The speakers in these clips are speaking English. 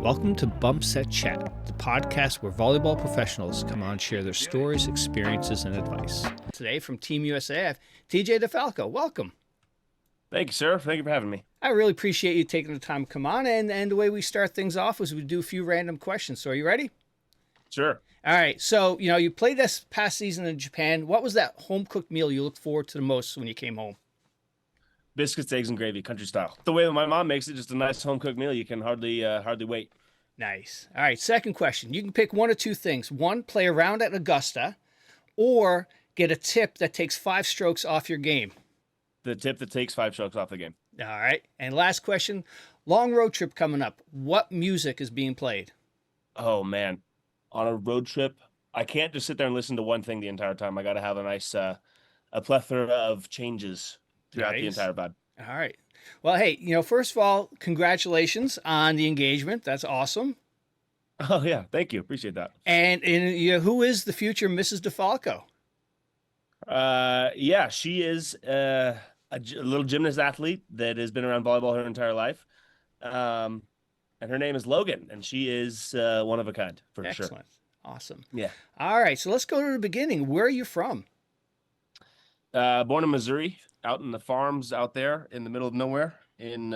Welcome to Bump Set Chat, the podcast where volleyball professionals come on and share their stories, experiences, and advice. Today from Team USA, I have TJ DeFalco. Welcome. Thank you, sir. Thank you for having me. I really appreciate you taking the time to come on, and the way we start things off is we do a few random questions. So are you ready? Sure. All right. So, you played this past season in Japan. What was that home-cooked meal you looked forward to the most when you came home? Biscuits, eggs, and gravy, country style. The way that my mom makes it, just a nice home-cooked meal. You can hardly wait. Nice. All right, second question. You can pick one of two things. One, play around at Augusta, or get a tip that takes 5 strokes off your game. The tip that takes 5 strokes off the game. All right. And last question, long road trip coming up. What music is being played? Oh, man. On a road trip, I can't just sit there and listen to one thing the entire time. I got to have a nice, a plethora of changes throughout the entire vibe. All right. Well, hey, first of all, congratulations on the engagement. That's awesome. Oh, yeah. Thank you. Appreciate that. And who is the future Mrs. DeFalco? Yeah, she is a little gymnast athlete that has been around volleyball her entire life. And her name is Logan, and she is one of a kind, for sure. Excellent. Awesome. Yeah. All right. So let's go to the beginning. Where are you from? Born in Missouri, out in the farms out there in the middle of nowhere in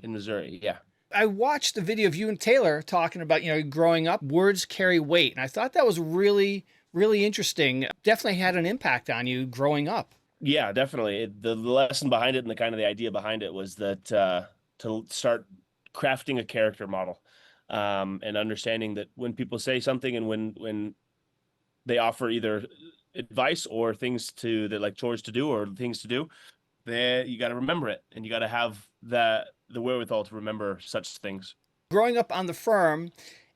Missouri. Yeah. I watched the video of you and Taylor talking about, growing up, words carry weight. And I thought that was really, really interesting. Definitely had an impact on you growing up. Yeah, definitely. The lesson behind it and the idea behind it was that to start crafting a character model and understanding that when people say something and when they offer either advice or things like chores to do or things to do, then you got to remember it, and you got to have the wherewithal to remember such things. Growing up on the farm,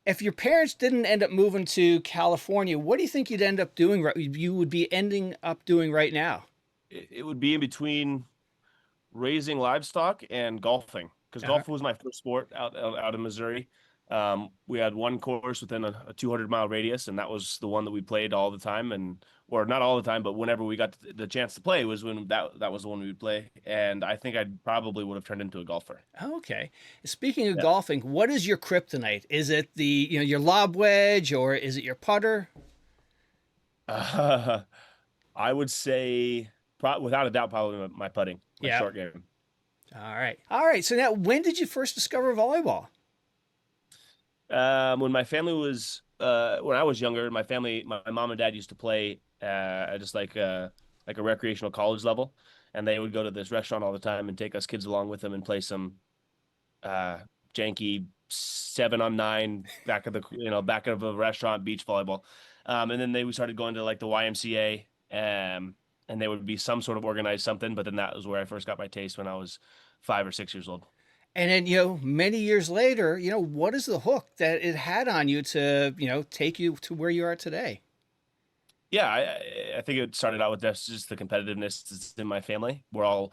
if your parents didn't end up moving to California, what do you think you'd end up doing? You would be ending up doing right now? It would be in between raising livestock and golfing, because golf was my first sport out in Missouri. We had one course within a 200-mile radius, and that was the one that we played all the time, or not all the time, but whenever we got the chance to play was when that was the one we would play. And I think I probably would have turned into a golfer. Okay. Speaking of golfing, what is your kryptonite? Is it your lob wedge, or is it your putter? I would say, without a doubt, probably my putting, my short game. All right. So now, when did you first discover volleyball? When my family was when I was younger, my mom and dad used to play just like a recreational college level, and they would go to this restaurant all the time and take us kids along with them and play some janky 7-on-9 back of a restaurant beach volleyball. And then they started going to like the YMCA, and there would be some sort of organized something. But then that was where I first got my taste when I was 5 or 6 years old. And then, many years later, what is the hook that it had on you to, take you to where you are today? Yeah, I think it started out with just the competitiveness that's in my family. We're all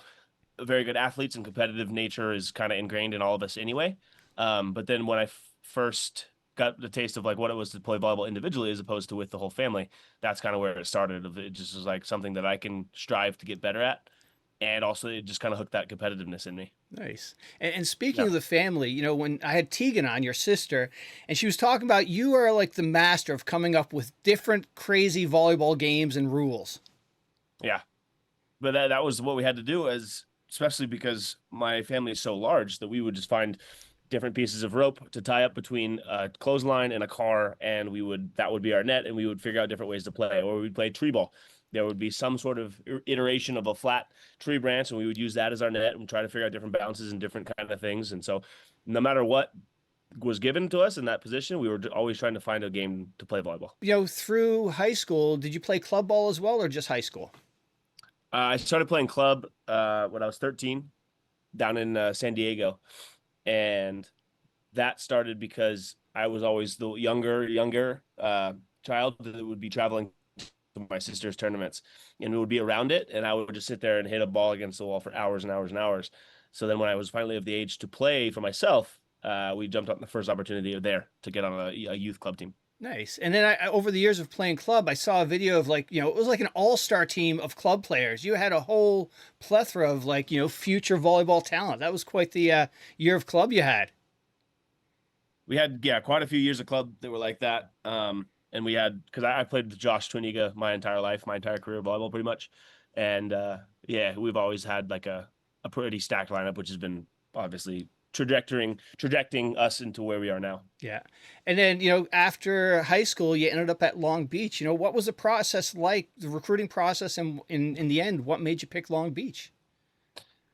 very good athletes, and competitive nature is kind of ingrained in all of us anyway. But then when I first got the taste of like what it was to play volleyball individually as opposed to with the whole family, that's kind of where it started. It just was like something that I can strive to get better at. And also, it just kind of hooked that competitiveness in me. Nice. And speaking of the family, when I had Tegan on, your sister, and she was talking about you are like the master of coming up with different crazy volleyball games and rules. Yeah. But that was what we had to do, especially because my family is so large that we would just find different pieces of rope to tie up between a clothesline and a car, and that would be our net, and we would figure out different ways to play. Or we'd play tree ball. There would be some sort of iteration of a flat tree branch, and we would use that as our net and try to figure out different bounces and different kind of things. And so no matter what was given to us in that position, we were always trying to find a game to play volleyball. Through high school, did you play club ball as well, or just high school? I started playing club when I was 13 down in San Diego. And that started because I was always the younger child that would be traveling to my sister's tournaments, and we would be around it, and I would just sit there and hit a ball against the wall for hours and hours and hours. So then when I was finally of the age to play for myself, we jumped on the first opportunity there to get on a youth club team. Nice. And then over the years of playing club, I saw a video of it was like an all-star team of club players. You had a whole plethora of future volleyball talent. That was quite the year of club you had. we had, yeah, quite a few years of club that were like that. And we had, because I played with Josh Twiniga my entire life, my entire career of volleyball pretty much. And yeah, we've always had like a pretty stacked lineup, which has been obviously trajecting us into where we are now. Yeah. And then, after high school, you ended up at Long Beach. What was the process like, the recruiting process, and in the end, what made you pick Long Beach?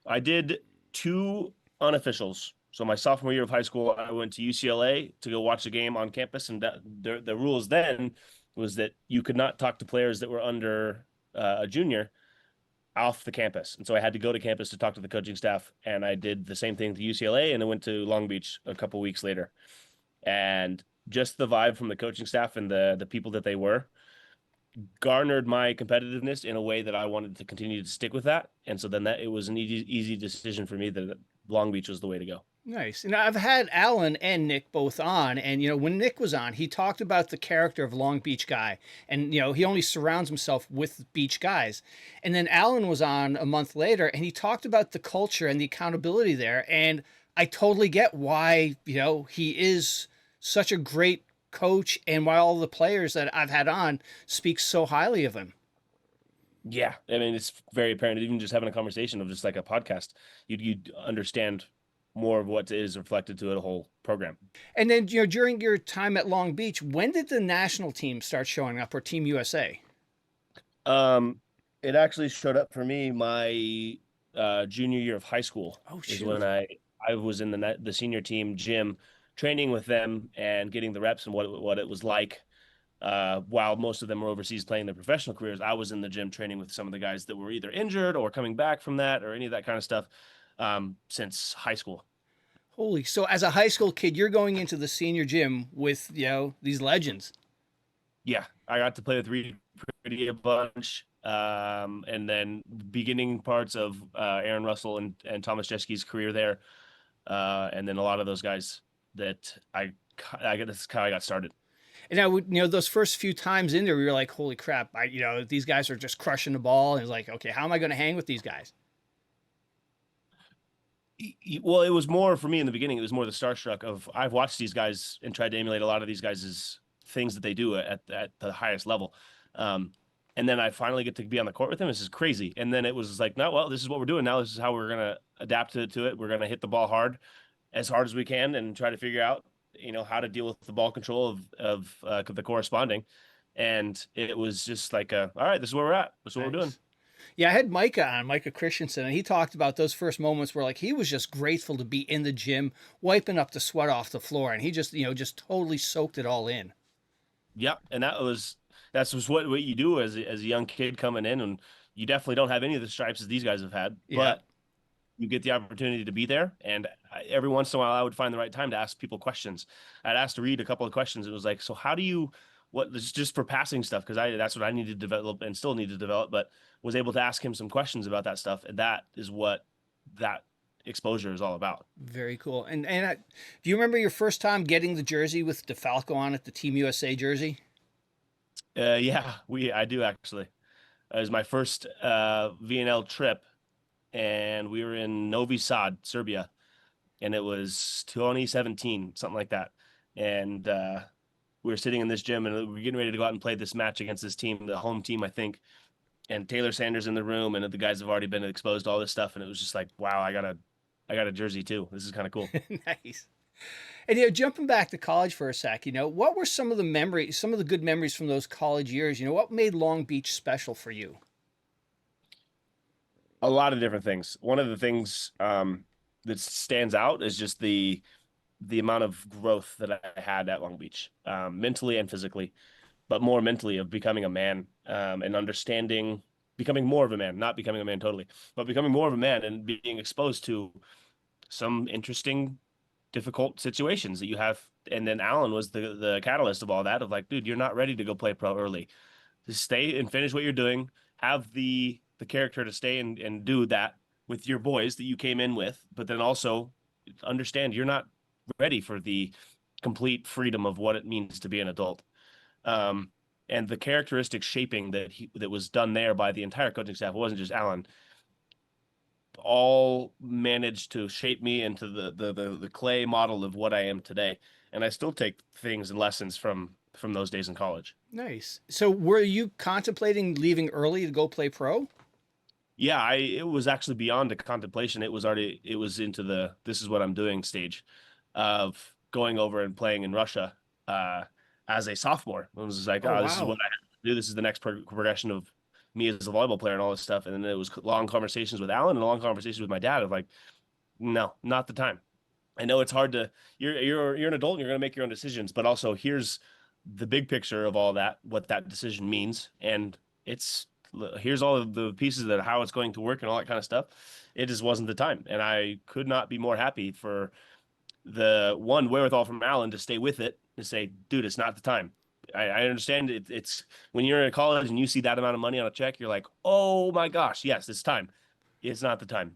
I did two unofficials. So my sophomore year of high school, I went to UCLA to go watch a game on campus, and the rules then was that you could not talk to players that were under a junior off the campus. And so I had to go to campus to talk to the coaching staff, and I did the same thing to UCLA, and I went to Long Beach a couple weeks later. And just the vibe from the coaching staff and the people that they were garnered my competitiveness in a way that I wanted to continue to stick with that. And so then that it was an easy decision for me that Long Beach was the way to go. Nice. I've had Alan and Nick both on, and when Nick was on, he talked about the character of Long Beach guy, and he only surrounds himself with beach guys. And then Alan was on a month later, and he talked about the culture and the accountability there, and I totally get why he is such a great coach, and why all the players that I've had on speak so highly of him. Yeah, I mean, it's very apparent. Even just having a conversation of just like a podcast, you'd understand more of what is reflected to a whole program. And then, during your time at Long Beach, when did the national team start showing up, or Team USA? It actually showed up for me my junior year of high school. Oh, is shoot. when I was in the senior team gym, training with them and getting the reps and what it was like. While most of them were overseas playing their professional careers, I was in the gym training with some of the guys that were either injured or coming back from that or any of that kind of stuff since high school. Holy, so as a high school kid, you're going into the senior gym with, these legends. Yeah, I got to play with Reed pretty a bunch. And then beginning parts of Aaron Russell and Thomas Jeski's career there. And then a lot of those guys that that's how I got started. And I would, those first few times in there, we were like, holy crap, these guys are just crushing the ball. And it's like, okay, how am I going to hang with these guys? Well, it was more for me in the beginning. It was more the starstruck of I've watched these guys and tried to emulate a lot of these guys' things that they do at the highest level. And then I finally get to be on the court with them. This is crazy. And then it was like, no, well, this is what we're doing now. This is how we're going to adapt to it. We're going to hit the ball hard as we can and try to figure out, how to deal with the ball control of the corresponding. And it was just like, all right, this is where we're at. This is what we're doing. Yeah, I had Micah Christensen, and he talked about those first moments where like he was just grateful to be in the gym, wiping up the sweat off the floor, and he just just totally soaked it all in. Yep, and that's just what you do as a young kid coming in, and you definitely don't have any of the stripes that these guys have had, but you get the opportunity to be there. And every once in a while, I would find the right time to ask people questions. I'd asked Reed a couple of questions. It was like, so how do you? What this is just for passing stuff because that's what I need to develop and still need to develop, but was able to ask him some questions about that stuff, and that is what that exposure is all about. Very cool. And do you remember your first time getting the jersey with DeFalco on it, the Team USA jersey? Yeah, I do actually. It was my first VNL trip, and we were in Novi Sad, Serbia, and it was 2017, something like that, and we were sitting in this gym and we were getting ready to go out and play this match against this team, the home team, I think. And Taylor Sanders in the room, and the guys have already been exposed to all this stuff. And it was just like, wow, I got a jersey too. This is kind of cool. Nice. And jumping back to college for a sec, what were some of the good memories from those college years? What made Long Beach special for you? A lot of different things. One of the things that stands out is just the amount of growth that I had at Long Beach, mentally and physically, but more mentally of becoming a man and understanding, becoming more of a man, not becoming a man totally, but becoming more of a man and being exposed to some interesting, difficult situations that you have. And then Alan was the catalyst of all that of like, dude, you're not ready to go play pro early. Just stay and finish what you're doing. Have the character to stay and do that with your boys that you came in with, but then also understand you're not ready for the complete freedom of what it means to be an adult. And the characteristic shaping that was done there by the entire coaching staff, it wasn't just Alan, all managed to shape me into the clay model of what I am today. And I still take things and lessons from those days in college. Nice. So were you contemplating leaving early to go play pro? Yeah, I it was actually beyond the contemplation. It was into the this is what I'm doing stage of going over and playing in Russia uh as a sophomore. It was just like, Oh, oh, this is wow. what I have to do. This is the next progression of me as a volleyball player and all this stuff. And then it was long conversations with Alan and long conversations with my dad of like, no, not the time. I know it's hard to you're an adult and you're gonna make your own decisions, but also here's the big picture of all that, what that decision means, and it's here's all of the pieces that how it's going to work and all that kind of stuff. It just wasn't the time, and I could not be more happy for the one wherewithal from Alan to stay with it and say, dude, it's not the time. I understand it's when you're in college and you see that amount of money on a check, you're like, oh my gosh, yes, it's time. It's not the time.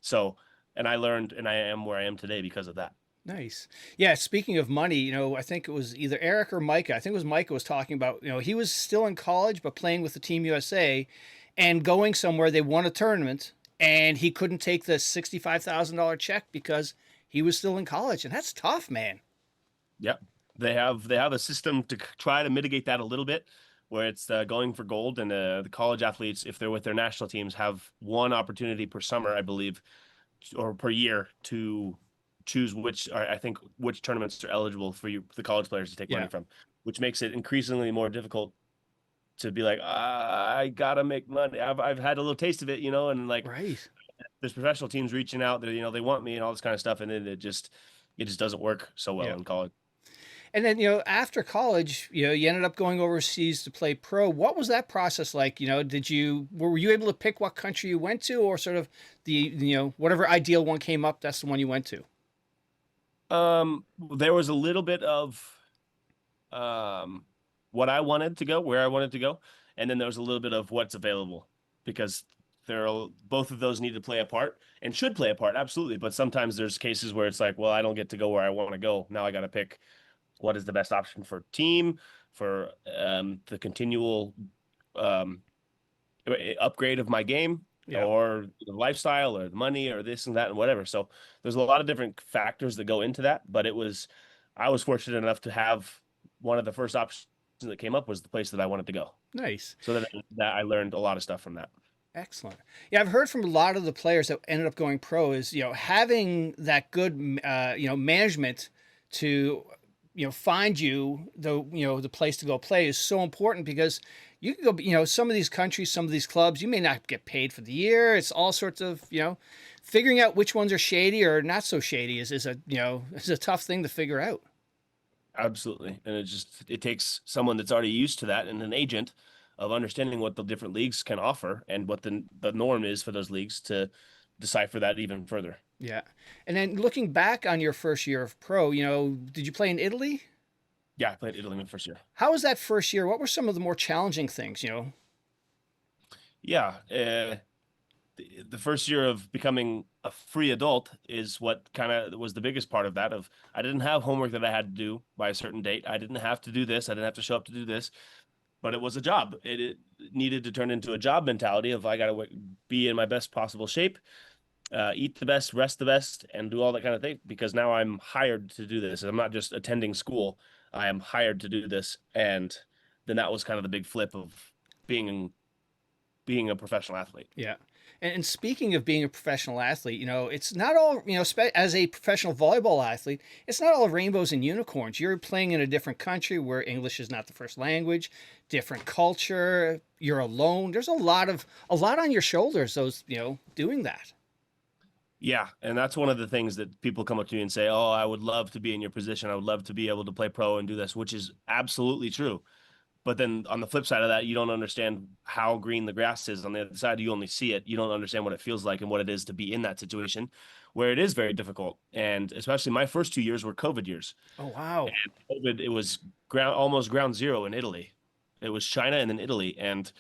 So, and I learned, and I am where I am today because of that. Nice. Yeah, speaking of money, I think it was either Eric or Micah. I think it was Micah was talking about, he was still in college but playing with the Team USA and going somewhere they won a tournament and he couldn't take the $65,000 check because he was still in college. And that's tough, man. Yep. They have a system to try to mitigate that a little bit, where it's going for gold, and the college athletes, if they're with their national teams, have one opportunity per summer, I believe, or per year to choose which, or I think which tournaments are eligible for you, the college players to take Yeah. money from, which makes it increasingly more difficult to be like, I gotta make money. I've had a little taste of it, and like Right. there's professional teams reaching out that they want me and all this kind of stuff, and then it just doesn't work so well Yeah. in college. And then, after college, you ended up going overseas to play pro. What was that process like? Were you able to pick what country you went to, or sort of whatever ideal one came up, that's the one you went to? There was a little bit of um what I wanted to go, where I wanted to go, and then there was a little bit of what's available because both of those need to play a part and should play a part, absolutely. But sometimes there's cases where it's like, well, I don't get to go where I want to go. Now I got to pick what is the best option for team, for the continual um upgrade of my game, Yeah. or the lifestyle, or the money, or this and that and whatever. So there's a lot of different factors that go into that. But I was fortunate enough to have one of the first options that came up was the place that I wanted to go. Nice. So that I learned a lot of stuff from that. Excellent. Yeah, I've heard from a lot of the players that ended up going pro is, having that good, management to, find the place to go play is so important because you can go, some of these countries, some of these clubs, you may not get paid for the year. It's all sorts of, figuring out which ones are shady or not so shady is is a tough thing to figure out. Absolutely. And it takes someone that's already used to that and an agent of understanding what the different leagues can offer and what the norm is for those leagues to decipher that even further. Yeah. And then looking back on your first year of pro, did you play in Italy? Yeah, I played Italy my first year. How was that first year? What were some of the more challenging things, Yeah, the first year of becoming a free adult is what kind of was the biggest part of that. Of I didn't have homework that I had to do by a certain date. I didn't have to do this. I didn't have to show up to do this. But it was a job. It needed to turn into a job mentality of I got to be in my best possible shape, eat the best, rest the best, and do all that kind of thing. Because now I'm hired to do this. I'm not just attending school. I am hired to do this. And then that was kind of the big flip of being a professional athlete. Yeah. And speaking of being a professional athlete, it's not all, as a professional volleyball athlete, it's not all rainbows and unicorns. You're playing in a different country where English is not the first language, different culture, you're alone. There's a lot on your shoulders, doing that. Yeah, and that's one of the things that people come up to me and say, "Oh, I would love to be in your position. I would love to be able to play pro and do this," which is absolutely true. But then on the flip side of that, you don't understand how green the grass is on the other side. You only see it. You don't understand what it feels like and what it is to be in that situation where it is very difficult. And especially my first 2 years were COVID years. Oh, wow. And COVID, it was almost ground zero in Italy. It was China and then Italy. And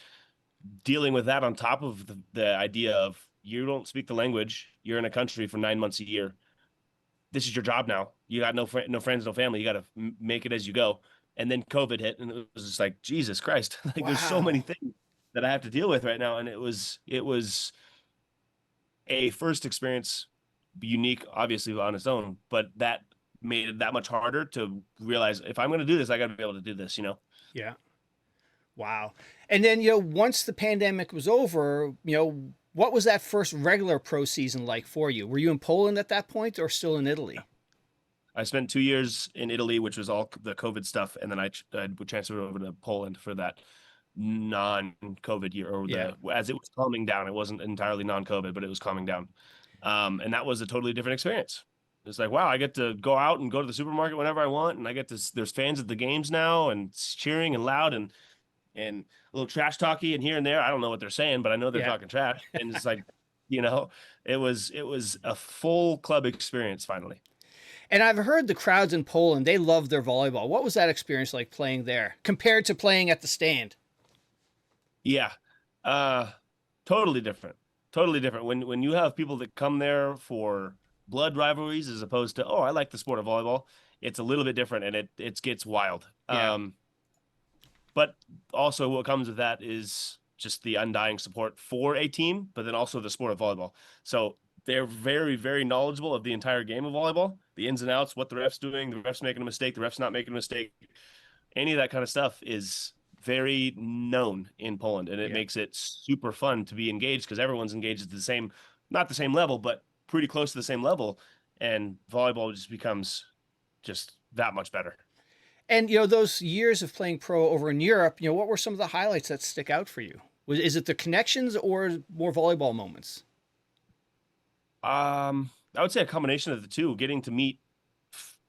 dealing with that on top of the idea of you don't speak the language, you're in a country for 9 months a year. This is your job now. You got no friends, no family. You got to make it as you go. And then COVID hit, and it was just like, Jesus Christ, like there's so Wow. many things that I have to deal with right now. And it was a first experience, unique, obviously on its own, but that made it that much harder to realize if I'm going to do this, I got to be able to do this, you know? Yeah. Wow. And then, once the pandemic was over, what was that first regular pro season like for you? Were you in Poland at that point or still in Italy? I spent 2 years in Italy, which was all the COVID stuff, and then I would transfer over to Poland for that non-COVID year, or Yeah. the as it was calming down. It wasn't entirely non-COVID, but it was calming down, and that was a totally different experience. It's like, wow, I get to go out and go to the supermarket whenever I want, and I get to. There's fans at the games now, and it's cheering and loud, and a little trash talky and here and there. I don't know what they're saying, but I know they're Yeah. talking trash, and it's like, you know, it was a full club experience finally. And I've heard the crowds in Poland, they love their volleyball. What was that experience like playing there compared to playing at the stand? Yeah. Uh totally different. Totally different. When you have people that come there for blood rivalries as opposed to, oh, I like the sport of volleyball, it's a little bit different and it gets wild. Yeah. But also what comes with that is just the undying support for a team, but then also the sport of volleyball. So they're very, very knowledgeable of the entire game of volleyball, the ins and outs, what the ref's doing, the ref's making a mistake, the ref's not making a mistake. Any of that kind of stuff is very known in Poland, and it Yeah. makes it super fun to be engaged because everyone's engaged at the same, not the same level, but pretty close to the same level, and volleyball just becomes just that much better. And those years of playing pro over in Europe, what were some of the highlights that stick out for you? Is it the connections or more volleyball moments? I would say a combination of the two, getting to meet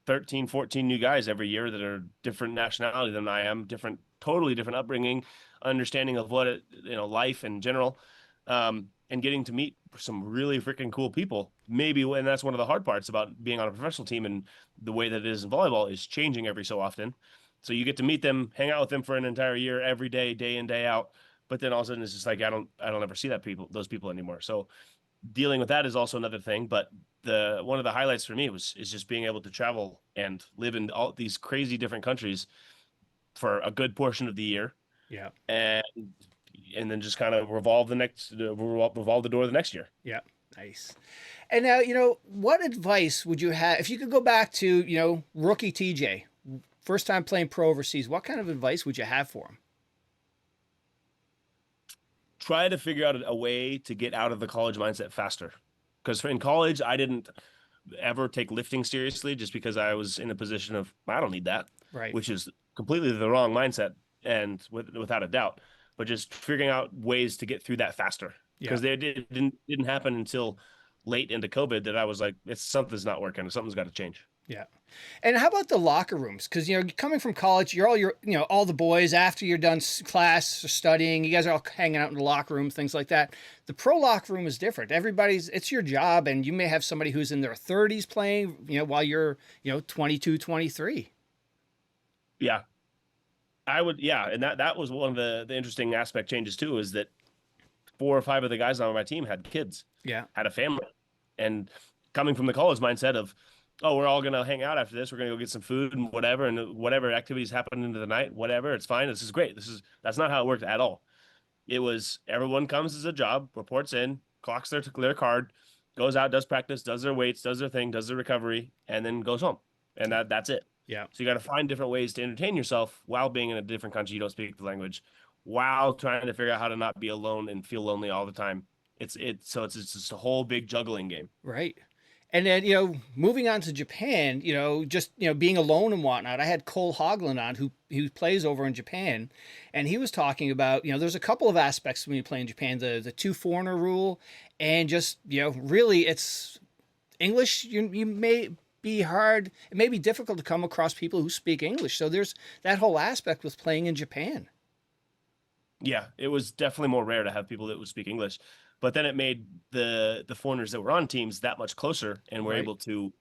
13, 14 new guys every year that are different nationality than I am, different, totally different upbringing, understanding of what life in general, and getting to meet some really freaking cool people. Maybe, and that's one of the hard parts about being on a professional team and the way that it is in volleyball is changing every so often. So you get to meet them, hang out with them for an entire year, every day in, day out. But then all of a sudden it's just like I don't ever see those people anymore. So dealing with that is also another thing. But the one of the highlights for me is just being able to travel and live in all these crazy different countries for a good portion of the year, Yeah. and then just kind of revolve the door the next year. Yeah. Nice. And now, what advice would you have if you could go back to, rookie TJ, first time playing pro overseas? What kind of advice would you have for him? Try to figure out a way to get out of the college mindset faster. Because in college, I didn't ever take lifting seriously just because I was in a position of, I don't need that, Right. which is completely the wrong mindset and without a doubt. But just figuring out ways to get through that faster. Yeah. Because they didn't happen until late into COVID that I was like, something's not working. Something's got to change. Yeah. And how about the locker rooms? Because coming from college, you're all the boys after you're done class or studying. You guys are all hanging out in the locker room, things like that. The pro locker room is different. It's your job, and you may have somebody who's in their 30s playing, while you're 22, 23. Yeah, I would. Yeah, and that was one of the interesting aspect changes too, is that 4 or 5 of the guys on my team had kids, Yeah. had a family, and coming from the college mindset of, oh, we're all gonna hang out after this. We're gonna go get some food and whatever activities happen into the night, whatever. It's fine. This is great. That's not how it worked at all. It was everyone comes as a job, reports in, clocks their card, goes out, does practice, does their weights, does their thing, does their recovery, and then goes home. And that's it. Yeah. So you got to find different ways to entertain yourself while being in a different country. You don't speak the language, while trying to figure out how to not be alone and feel lonely all the time. So it's just a whole big juggling game. Right. And then, moving on to Japan, just, being alone and whatnot. I had Cole Hogland on who plays over in Japan, and he was talking about, there's a couple of aspects when you play in Japan, the two foreigner rule, and just, really it's English. You may be hard. It may be difficult to come across people who speak English. So there's that whole aspect with playing in Japan. Yeah, it was definitely more rare to have people that would speak English, but then it made the foreigners that were on teams that much closer, and were Right. able to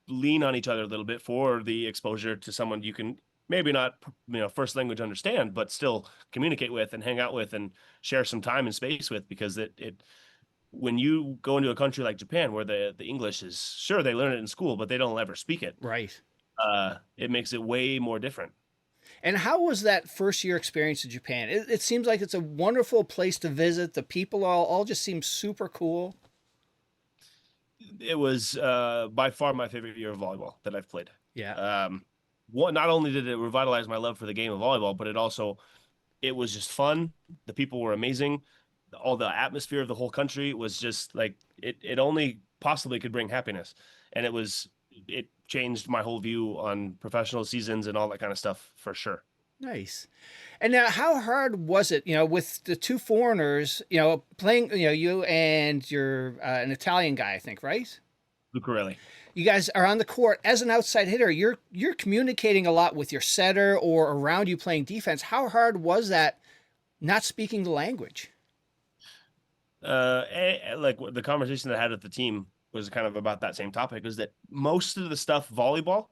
lean on each other a little bit for the exposure to someone you can maybe not first language understand, but still communicate with and hang out with and share some time and space with, because it when you go into a country like Japan where the English is, sure, they learn it in school, but they don't ever speak it. Right. It makes it way more different. And how was that first year experience in Japan? It seems like it's a wonderful place to visit. The people all just seem super cool. It was by far my favorite year of volleyball that I've played. Yeah. Um, not only did it revitalize my love for the game of volleyball, but it was just fun. The people were amazing. All the atmosphere of the whole country was just like it only possibly could bring happiness. And it changed my whole view on professional seasons and all that kind of stuff for sure. Nice. And now, how hard was it, with the two foreigners, playing, you and you're an Italian guy, I think, right? Lucarelli. You guys are on the court as an outside hitter. You're communicating a lot with your setter or around you playing defense. How hard was that not speaking the language? Like the conversation that I had with the team was kind of about that same topic, was that most of the stuff volleyball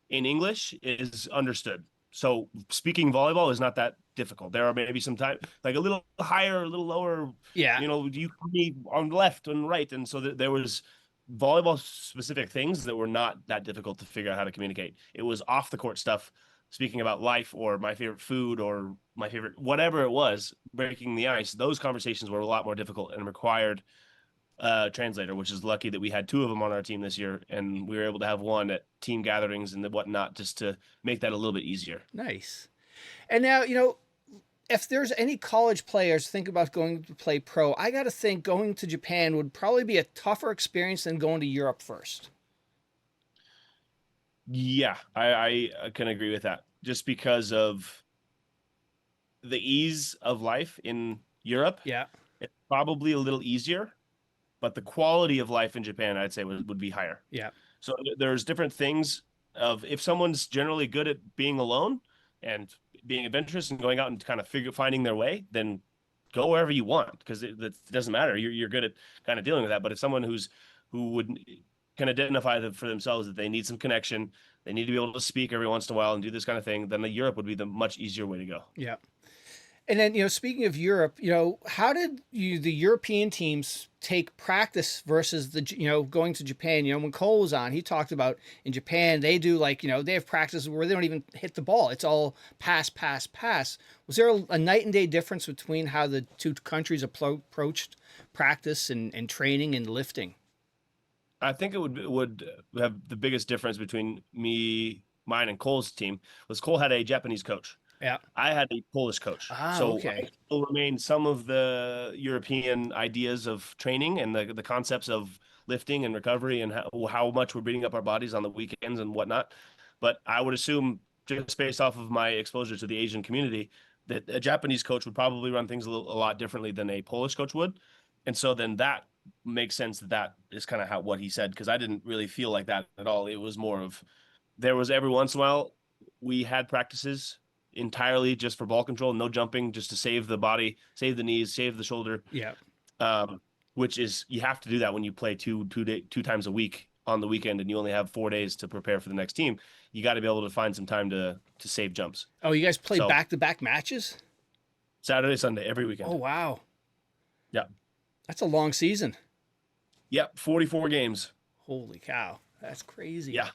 in English is understood. So speaking volleyball is not that difficult. There are maybe some time like a little higher, a little lower, Yeah. you can be on left and right. And so there was volleyball specific things that were not that difficult to figure out how to communicate. It was off the court stuff, speaking about life or my favorite food or my favorite, whatever it was, breaking the ice. Those conversations were a lot more difficult and required translator, which is lucky that we had two of them on our team this year, and we were able to have one at team gatherings and whatnot, just to make that a little bit easier. Nice. And now, if there's any college players think about going to play pro, I got to think going to Japan would probably be a tougher experience than going to Europe first. Yeah, I can agree with that, just because of the ease of life in Europe. Yeah. It's probably a little easier, but the quality of life in Japan, I'd say, would be higher. Yeah. So there's different things of, if someone's generally good at being alone and being adventurous and going out and kind of finding their way, then go wherever you want, because it doesn't matter. You're good at kind of dealing with that. But if someone who can identify for themselves that they need some connection, they need to be able to speak every once in a while and do this kind of thing, then Europe would be the much easier way to go. Yeah. And then, speaking of Europe, how did the European teams take practice versus going to Japan? When Cole was on, he talked about in Japan, they do they have practices where they don't even hit the ball. It's all pass, pass, pass. Was there a night and day difference between how the two countries approached practice and training and lifting? I think it would have the biggest difference between mine and Cole's team was Cole had a Japanese coach. Yeah. I had a Polish coach. So okay. I still remain some of the European ideas of training and the concepts of lifting and recovery and how much we're beating up our bodies on the weekends and whatnot. But I would assume, just based off of my exposure to the Asian community, that a Japanese coach would probably run things a lot differently than a Polish coach would. And so then that makes sense that is kind of what he said, because I didn't really feel like that at all. It was more of, there was every once in a while we had practices entirely just for ball control, no jumping, just to save the body, save the knees, save the shoulder. Yeah. Which is, you have to do that when you play two times a week on the weekend and you only have 4 days to prepare for the next team. You got to be able to find some time to save jumps. Oh, you guys play back-to-back matches? Saturday, Sunday, every weekend. Oh, wow. Yeah. That's a long season. Yep. 44 games. Holy cow. That's crazy. Yeah.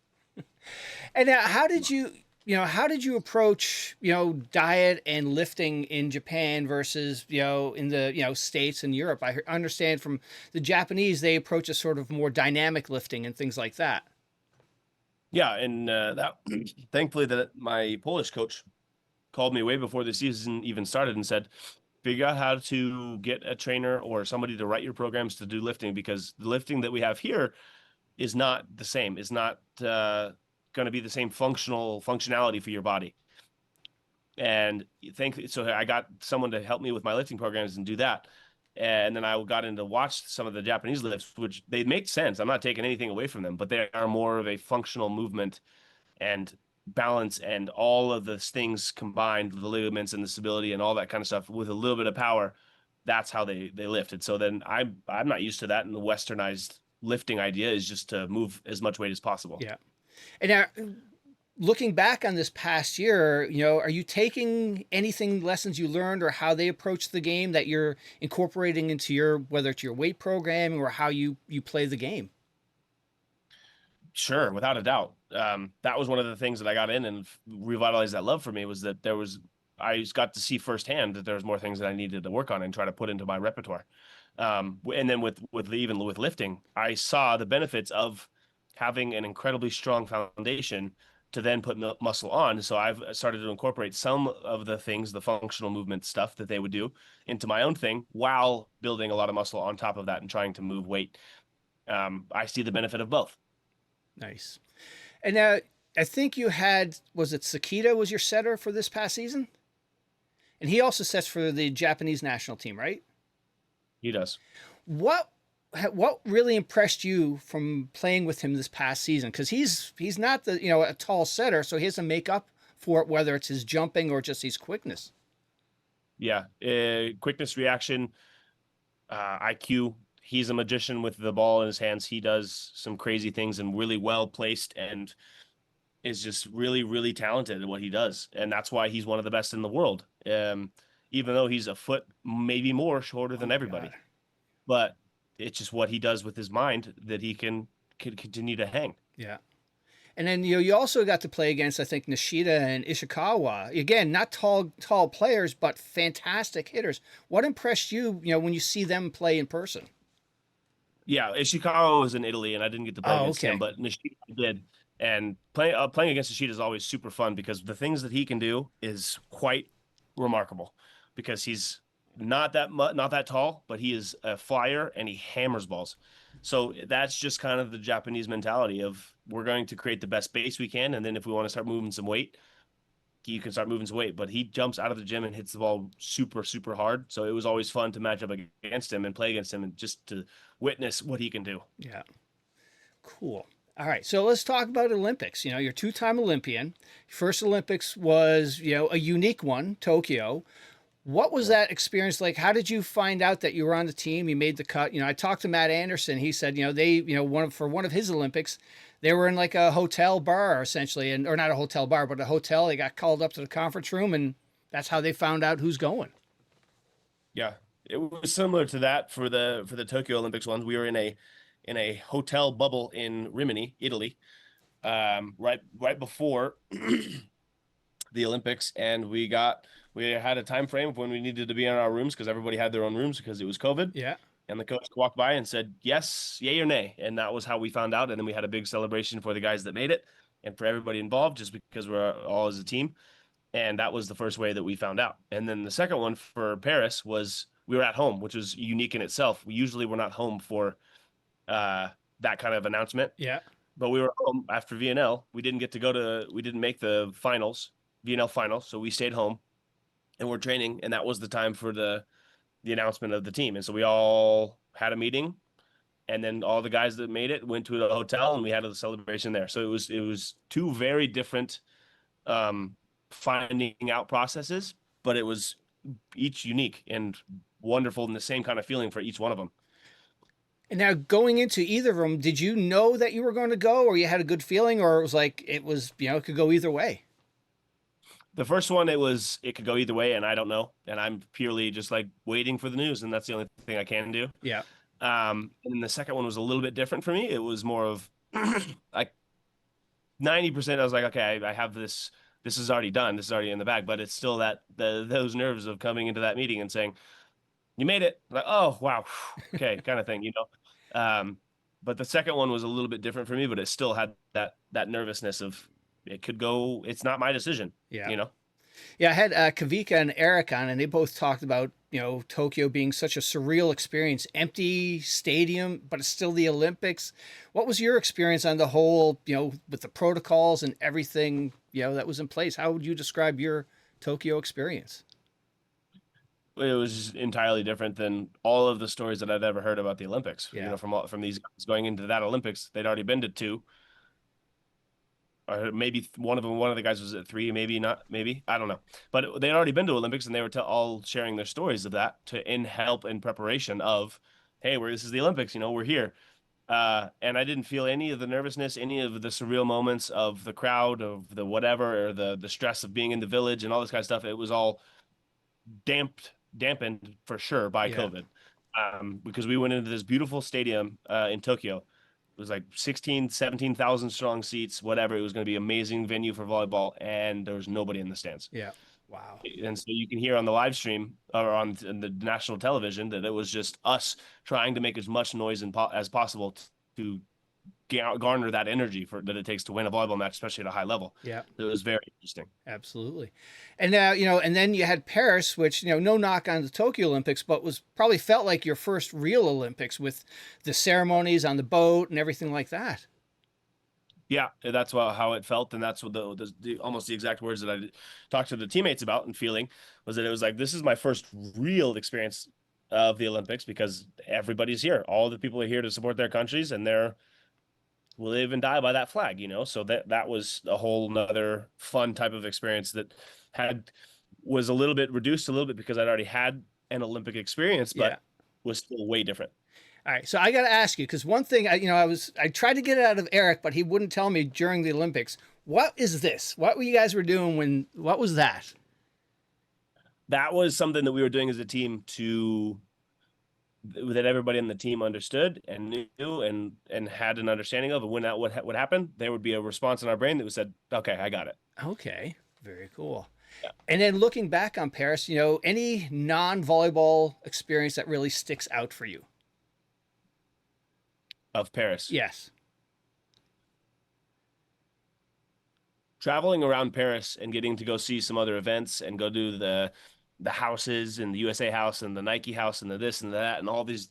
And now, how did you approach, diet and lifting in Japan versus, in the, States and Europe? I understand from the Japanese, they approach a sort of more dynamic lifting and things like that. Yeah. And that thankfully that my Polish coach called me way before the season even started and said, figure out how to get a trainer or somebody to write your programs to do lifting, because the lifting that we have here is not the same. It's not going to be the same functionality for your body. And so I got someone to help me with my lifting programs and do that. And then I got into watch some of the Japanese lifts, which they make sense. I'm not taking anything away from them, but they are more of a functional movement and balance and all of the things combined, the ligaments and the stability and all that kind of stuff with a little bit of power. That's how they lifted. So then I'm not used to that. And the westernized lifting idea is just to move as much weight as possible. Yeah. And now, looking back on this past year, are you taking lessons you learned or how they approach the game that you're incorporating into whether it's your weight programming or how you play the game? Sure, without a doubt. That was one of the things that I got in and revitalized that love for me was that I just got to see firsthand that there was more things that I needed to work on and try to put into my repertoire. And then even with lifting, I saw the benefits of having an incredibly strong foundation to then put muscle on. So I've started to incorporate some of the things, the functional movement stuff that they would do into my own thing while building a lot of muscle on top of that and trying to move weight. I see the benefit of both. Nice. And now I think you had, was it Sakita was your setter for this past season? And he also sets for the Japanese national team, right? He does. What what really impressed you from playing with him this past season? Because he's not the a tall setter, so he has to make up for it, whether it's his jumping or just his quickness. Yeah, quickness, reaction, IQ. He's a magician with the ball in his hands. He does some crazy things and really well placed and is just really, really talented at what he does. And that's why he's one of the best in the world. Even though he's a foot, maybe more shorter Oh than my everybody, god! but it's just what he does with his mind that he can continue to hang. Yeah. And then you also got to play against I think Nishida and Ishikawa. Again, not tall players, but fantastic hitters. What impressed you, when you see them play in person? Yeah, Ishikawa was in Italy, and I didn't get to play Oh, against him, okay. but Nishida did. And playing against Nishida is always super fun because the things that he can do is quite remarkable. Because he's not that tall, but he is a flyer and he hammers balls. So that's just kind of the Japanese mentality of we're going to create the best base we can, and then if we want to start moving some weight, you can start moving some weight. But he jumps out of the gym and hits the ball super, super hard. So it was always fun to match up against him and play against him and just to witness what he can do. Yeah. Cool. All right, so let's talk about Olympics. You're two-time Olympian. First Olympics was, a unique one, Tokyo. What was Yeah. that experience like? How did you find out that you were on the team? You made the cut. I talked to Matt Anderson. He said, they, for one of his Olympics, they were in like a hotel bar essentially, and or not a hotel bar, but a hotel. They got called up to the conference room, and that's how they found out who's going. Yeah. It was similar to that for the Tokyo Olympics ones. We were in a hotel bubble in Rimini, Italy, right before the Olympics, and we had a time frame of when we needed to be in our rooms because everybody had their own rooms because it was COVID. Yeah. And the coach walked by and said, yes, yay or nay. And that was how we found out. And then we had a big celebration for the guys that made it and for everybody involved, just because we're all as a team. And that was the first way that we found out. And then the second one for Paris was we were at home, which was unique in itself. We usually were not home for that kind of announcement, Yeah. but we were home after VNL. We didn't make the finals, VNL finals. So we stayed home and we're training. And that was the time for the announcement of the team. And so we all had a meeting, and then all the guys that made it went to the hotel and we had a celebration there. So it was two very different finding out processes, but it was each unique and wonderful and the same kind of feeling for each one of them. And now going into either of them, did you know that you were going to go, or you had a good feeling, or it was like it was, it could go either way? The first one, it could go either way, and I don't know. And I'm purely just like waiting for the news, and that's the only thing I can do. Yeah. And then the second one was a little bit different for me. It was more of like 90%. I was like, okay, I have this. This is already done. This is already in the bag. But it's still those nerves of coming into that meeting and saying, "You made it." Like, oh wow, okay, kind of thing, But the second one was a little bit different for me, but it still had that nervousness of it could go. It's not my decision, Yeah. you know. Yeah, I had Kavika and Erik on, and they both talked about Tokyo being such a surreal experience, empty stadium, but it's still the Olympics. What was your experience on the whole, with the protocols and everything, that was in place? How would you describe your Tokyo experience? It was entirely different than all of the stories that I'd ever heard about the Olympics. Yeah. From these guys going into that Olympics, they'd already been to two, or maybe one of the guys was at three, maybe not, maybe I don't know, but they'd already been to Olympics and they were all sharing their stories of that to in help in preparation of, hey, this is the Olympics, we're here. And I didn't feel any of the nervousness, any of the surreal moments of the crowd, of the whatever, or the stress of being in the village and all this kind of stuff. It was all dampened for sure by Yeah. COVID, because we went into this beautiful stadium in Tokyo, It was like 16, 17,000 strong seats, whatever. It was going to be an amazing venue for volleyball, and there was nobody in the stands. Yeah. Wow. And so you can hear on the live stream or on the national television that it was just us trying to make as much noise as possible to garner that energy that it takes to win a volleyball match, especially at a high level. Yeah. It was very interesting. Absolutely. And now, and then you had Paris, which, no knock on the Tokyo Olympics, but was probably felt like your first real Olympics with the ceremonies on the boat and everything like that. Yeah, that's how it felt, and that's what almost the exact words that I talked to the teammates about and feeling was that it was like, this is my first real experience of the Olympics because everybody's here. All the people are here to support their countries, and they're live and die by that flag, So that was a whole nother fun type of experience that was a little bit reduced a little bit because I'd already had an Olympic experience, but was still way different. All right, so I got to ask you because one thing I tried to get it out of Erik, but he wouldn't tell me during the Olympics. What is this? What you guys were doing what was that? That was something that we were doing as a team that everybody in the team understood and knew and had an understanding of. And when that would happen, there would be a response in our brain that said, "Okay, I got it." Okay, very cool. Yeah. And then looking back on Paris, any non-volleyball experience that really sticks out for you? Of Paris. Yes. Traveling around Paris and getting to go see some other events and go do the houses and the USA house and the Nike house and the this and that and all these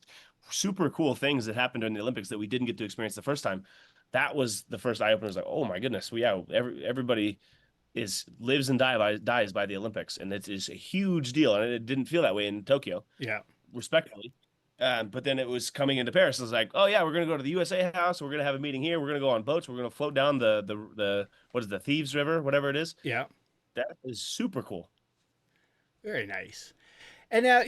super cool things that happened during the Olympics that we didn't get to experience the first time. That was the first eye opener. Like, oh my goodness, everybody lives and dies by the Olympics, and it is a huge deal. And it didn't feel that way in Tokyo. Yeah. Respectfully. But then it was coming into Paris. It was like, oh yeah, we're gonna go to the USA house. We're gonna have a meeting here. We're gonna go on boats. We're gonna float down the what is the Thieves River, whatever it is. Yeah. That is super cool. Very nice. And now,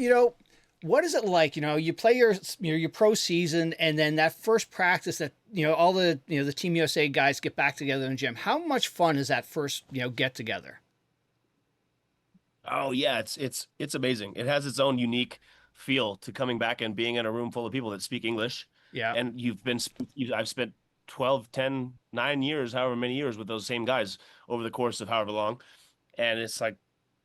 what is it like? You play your pro season, and then that first practice that all the the Team USA guys get back together in the gym. How much fun is that first get together? Oh yeah, it's amazing. It has its own unique feel to coming back and being in a room full of people that speak English. Yeah. And I've spent 12, 10, 9 years, however many years with those same guys over the course of however long. And it's like,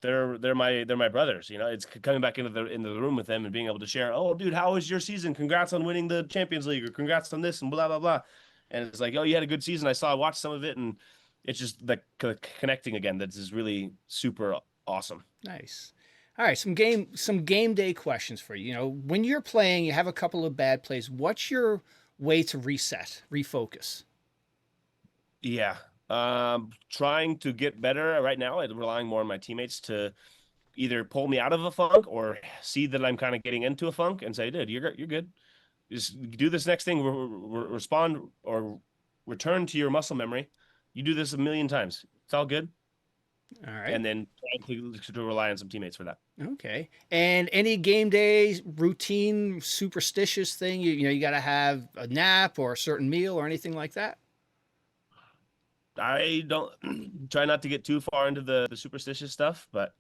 they're my brothers, it's coming back into the room with them and being able to share, oh dude, how was your season? Congrats on winning the Champions League, or congrats on this and blah, blah, blah. And it's like, oh, you had a good season. I watched some of it, and it's just like connecting again. That's just really super awesome. Nice. All right, some game day questions for you. When you're playing, you have a couple of bad plays. What's your way to refocus? Yeah, trying to get better right now. I'm relying more on my teammates to either pull me out of a funk or see that I'm kind of getting into a funk and say, "Dude, you're good. Just do this next thing. Respond or return to your muscle memory. You do this a million times. It's all good." All right. And then to rely on some teammates for that. Okay. And any game day routine, superstitious thing, you got to have a nap or a certain meal or anything like that? I don't try not to get too far into the superstitious stuff, but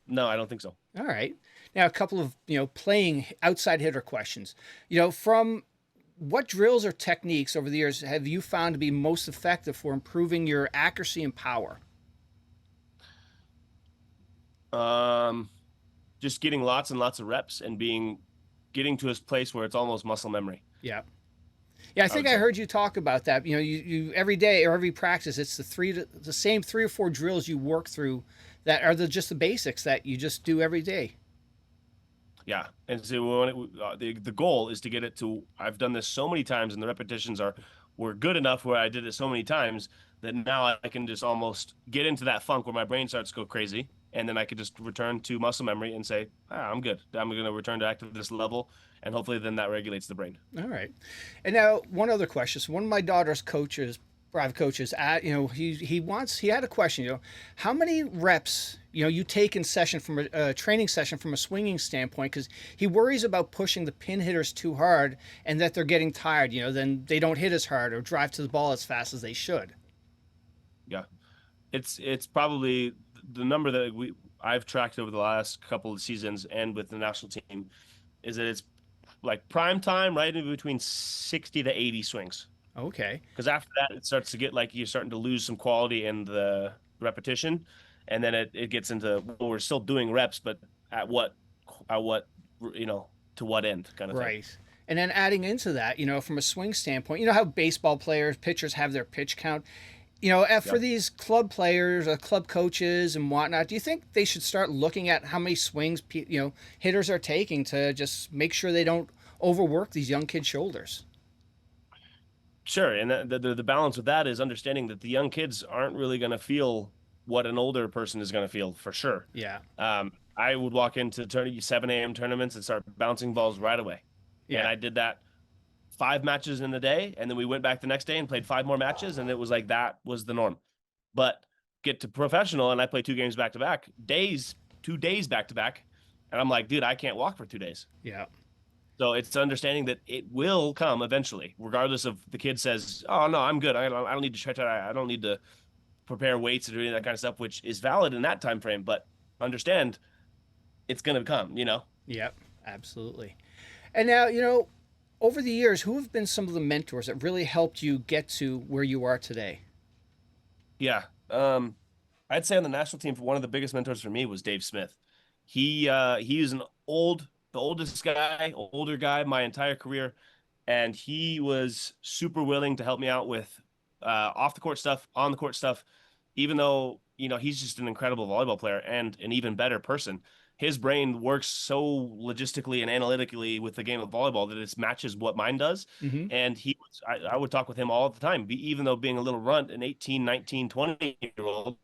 no, I don't think so. All right. Now, a couple of, playing outside hitter questions. From what drills or techniques over the years have you found to be most effective for improving your accuracy and power? Just getting lots and lots of reps and getting to a place where it's almost muscle memory. Yeah. Yeah, I think I heard you talk about that. You every day or every practice, it's the same 3 or 4 drills you work through that are just the basics that you just do every day. Yeah, and so the goal is to get it to. I've done this so many times, and the repetitions were good enough where I did it so many times that now I can just almost get into that funk where my brain starts to go crazy, and then I could just return to muscle memory and say, I'm good. I'm going to return to this level, and hopefully then that regulates the brain. All right. And now one other question. So one of my daughter's coaches, private coaches, he had a question, how many reps, you take in session from a training session from a swinging standpoint, because he worries about pushing the pin hitters too hard and that they're getting tired, then they don't hit as hard or drive to the ball as fast as they should. Yeah. It's probably the number that I've tracked over the last couple of seasons and with the national team is that it's like prime time, right in between 60 to 80 swings. Okay. Because after that, it starts to get like you're starting to lose some quality in the repetition, and then it gets into, well, we're still doing reps, but at what at what to what end kind of thing. Right. And then adding into that, from a swing standpoint, how baseball players, pitchers have their pitch count. For Yep. these club players, club coaches, and whatnot, do you think they should start looking at how many swings, hitters are taking to just make sure they don't overwork these young kids' shoulders? Sure, and the balance with that is understanding that the young kids aren't really going to feel what an older person is going to feel for sure. Yeah. I would walk into 7 a.m. tournaments and start bouncing balls right away, and Yeah. I did that 5 matches in a day, and then we went back the next day and played 5 more matches, and it was like that was the norm. But get to professional, and I play 2 games back to back, 2 days back to back, and I'm like, dude, I can't walk for 2 days. Yeah. So it's understanding that it will come eventually, regardless of the kid says, "Oh no, I'm good. I don't need to stretch out. I don't need to prepare weights or do any of that kind of stuff," which is valid in that time frame. But understand, it's gonna come. Yep. Absolutely. And now, over the years, who have been some of the mentors that really helped you get to where you are today? Yeah. I'd say on the national team, one of the biggest mentors for me was Dave Smith. He is the oldest guy, older guy my entire career, and he was super willing to help me out with off the court stuff, on the court stuff. Even though he's just an incredible volleyball player and an even better person, his brain works so logistically and analytically with the game of volleyball that it matches what mine does. Mm-hmm. And I would talk with him all the time, even though being a little runt, an 18, 19, 20-year-old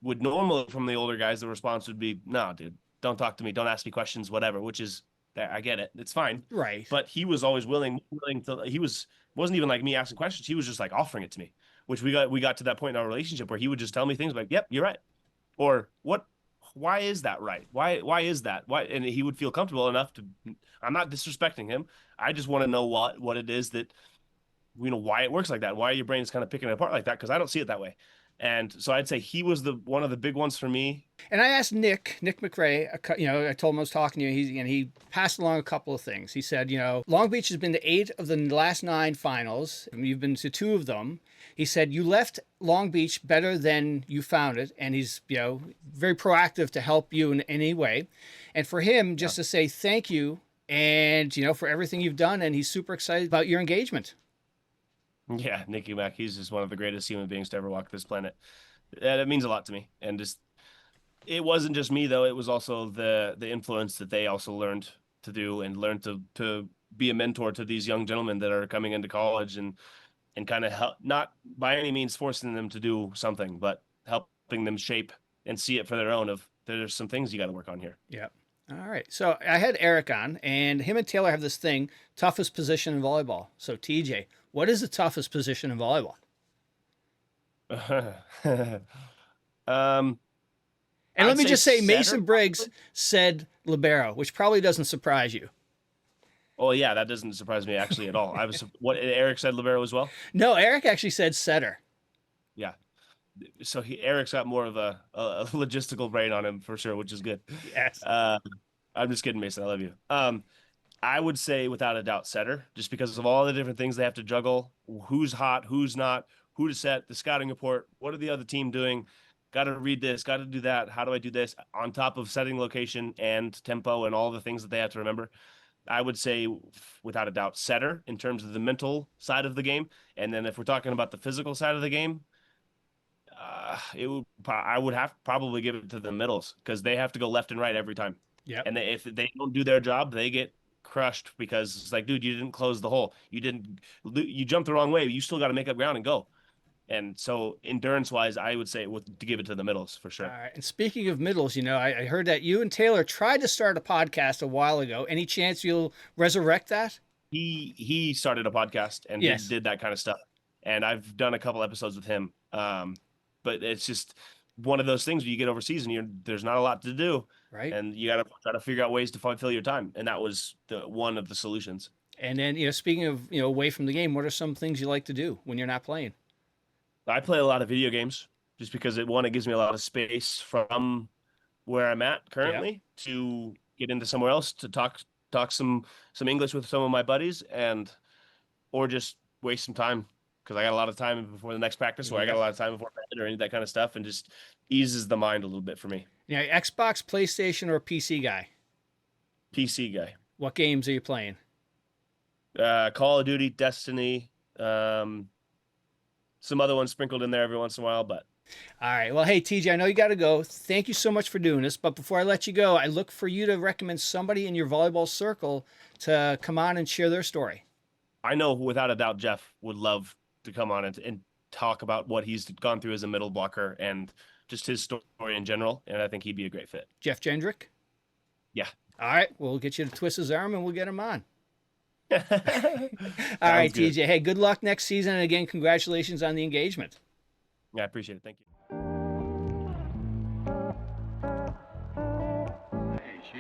would normally from the older guys, the response would be, "No, dude, don't talk to me, don't ask me questions, whatever," which is, I get it, it's fine. Right. But he was always willing to. Wasn't even like me asking questions. He was just like offering it to me, which we got to that point in our relationship where he would just tell me things like, "Yep, you're right," or "What? Why is that right? Why is that? Why?" And he would feel comfortable enough to. I'm not disrespecting him. I just want to know what it is that why it works like that, why your brain is kind of picking it apart like that, because I don't see it that way. And so I'd say he was the one of the big ones for me. And I asked Nick McRae, I told him I was talking to you. He passed along a couple of things. He said, Long Beach has been to 8 of the last 9 finals. You've been to 2 of them. He said, you left Long Beach better than you found it. And he's, very proactive to help you in any way. And for him, just to say thank you and, for everything you've done. And he's super excited about your engagement. Yeah, Nicky Mack, he's just one of the greatest human beings to ever walk this planet. It means a lot to me. And just, it wasn't just me though, it was also the influence that they also learned to do and learned to be a mentor to these young gentlemen that are coming into college and kind of help, not by any means forcing them to do something, but helping them shape and see it for their own of, there's some things you got to work on here. Yeah. All right. So I had Erik on, and him and Taylor have this thing, toughest position in volleyball. So TJ, what is the toughest position in volleyball? And let I'd me say just say, setter, Mason Briggs said libero, which probably doesn't surprise you. Oh yeah, that doesn't surprise me actually at all. I was what Erik said libero as well. No, Erik actually said setter. Yeah, so Erik's got more of a logistical brain on him for sure, which is good. Yes. I'm just kidding, Mason. I love you. I would say without a doubt setter, just because of all the different things they have to juggle, who's hot, who's not, who to set, the scouting report, what are the other team doing, got to read this, got to do that, how do I do this, on top of setting location and tempo and all the things that they have to remember. I would say without a doubt setter in terms of the mental side of the game. And then if we're talking about the physical side of the game, I would have probably give it to the middles because they have to go left and right every time. Yep. And if they don't do their job, they get crushed because it's like, dude, you didn't close the hole. You jumped the wrong way. You still got to make up ground and go. And so endurance wise, I would say to give it to the middles for sure. All right. And speaking of middles, I heard that you and Taylor tried to start a podcast a while ago. Any chance you'll resurrect that? He started a podcast and Yes. did that kind of stuff. And I've done a couple episodes with him. But it's just one of those things where you get overseas and there's not a lot to do. Right. And you got to try to figure out ways to fill your time. And that was one of the solutions. And then, speaking of, away from the game, what are some things you like to do when you're not playing? I play a lot of video games just because it gives me a lot of space from where I'm at currently to get into somewhere else to talk some English with some of my buddies or just waste some time because I got a lot of time before the next practice, or I got a lot of time before bed or any of that kind of stuff, and just eases the mind a little bit for me. Now, Xbox, PlayStation, or PC guy? PC guy. What games are you playing? Call of Duty, Destiny, some other ones sprinkled in there every once in a while, but All right. Well, hey, TJ, I know you got to go. Thank you so much for doing this. But before I let you go, I look for you to recommend somebody in your volleyball circle to come on and share their story. I know without a doubt Jeff would love to come on and talk about what he's gone through as a middle blocker and just his story in general. And I think he'd be a great fit. Jeff Jendrick? Yeah. All right. We'll get you to twist his arm and we'll get him on. All Sounds right, good. TJ. Hey, good luck next season. And again, congratulations on the engagement. Yeah, I appreciate it. Thank you.